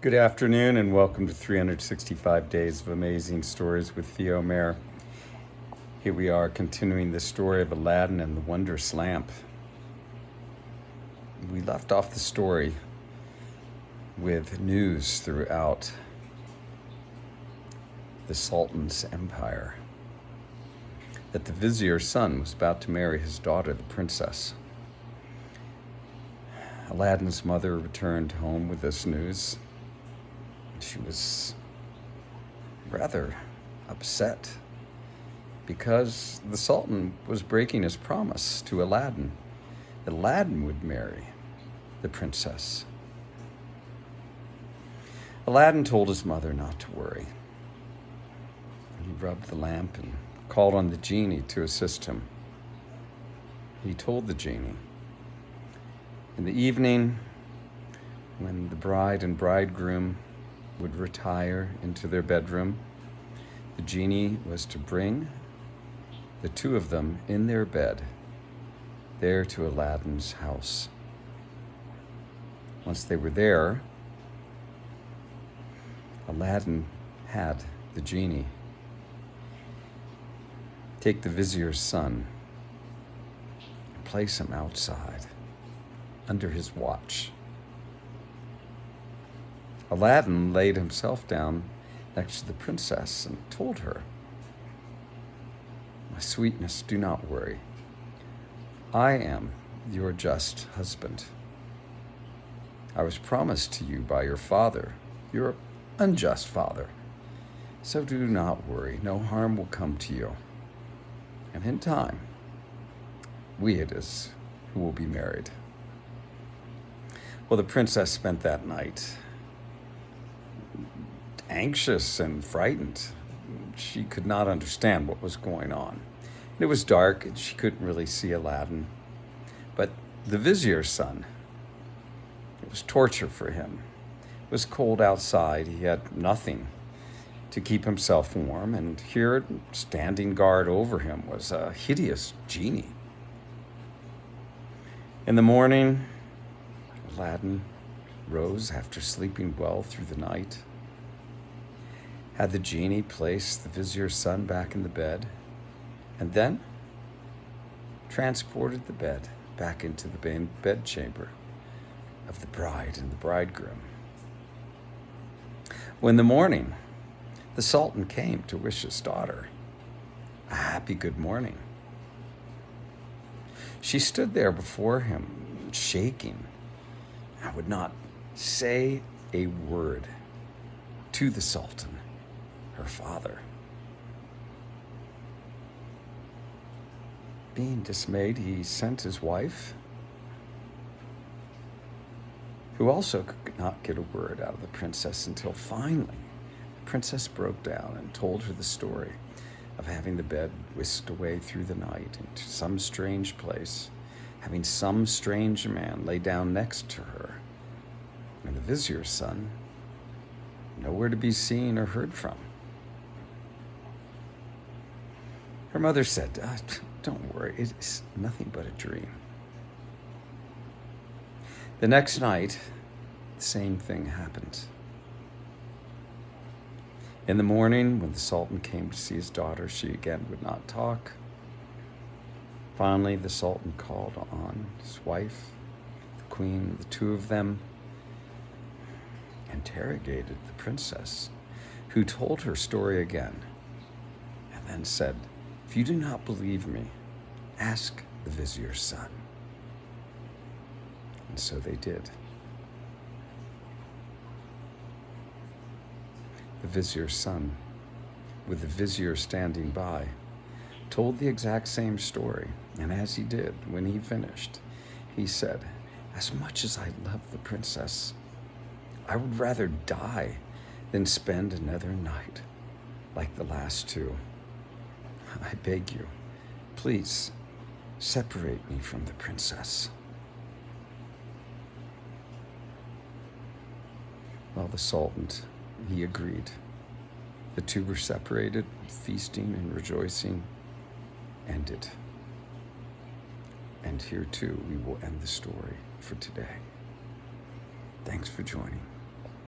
Good afternoon and welcome to 365 Days of Amazing Stories with Theo Mayer. Here we are continuing the story of Aladdin and the wondrous lamp. We left off the story with news throughout the Sultan's empire that the vizier's son was about to marry his daughter, the princess. Aladdin's mother returned home with this news. She was rather upset because the Sultan was breaking his promise to Aladdin that Aladdin would marry the princess. Aladdin told his mother not to worry. He rubbed the lamp and called on the genie to assist him. He told the genie, in the evening, when the bride and bridegroom would retire into their bedroom, the genie was to bring the two of them in their bed there to Aladdin's house. Once they were there, Aladdin had the genie take the vizier's son and place him outside under his watch. Aladdin laid himself down next to the princess and told her, "My sweetness, do not worry. I am your just husband. I was promised to you by your father, your unjust father. So do not worry. No harm will come to you. And in time, we it is who will be married." Well, the princess spent that night anxious and frightened. She could not understand what was going on. It was dark and she couldn't really see Aladdin. But the vizier's son, it was torture for him. It was cold outside. He had nothing to keep himself warm. And here, standing guard over him, was a hideous genie. In the morning, Aladdin rose after sleeping well through the night, had the genie place the vizier's son back in the bed, and then transported the bed back into the bedchamber of the bride and the bridegroom. When the morning, the Sultan came to wish his daughter a happy good morning. She stood there before him, shaking. I would not say a word to the Sultan, her father. Being dismayed, he sent his wife, who also could not get a word out of the princess until finally the princess broke down and told her the story of having the bed whisked away through the night into some strange place, having some strange man lay down next to her, and the vizier's son nowhere to be seen or heard from. Her mother said, "Don't worry, it is nothing but a dream." The next night, the same thing happened. In the morning, when the Sultan came to see his daughter, she again would not talk. Finally, the Sultan called on his wife, the queen, the two of them, interrogated the princess, who told her story again, and then said, "If you do not believe me, ask the vizier's son." And so they did. The vizier's son, with the vizier standing by, told the exact same story, and as he did, when he finished, he said, "As much as I love the princess, I would rather die than spend another night like the last two. I beg you, please separate me from the princess." Well, the Sultan, he agreed. The two were separated, feasting and rejoicing ended. And here too, we will end the story for today. Thanks for joining.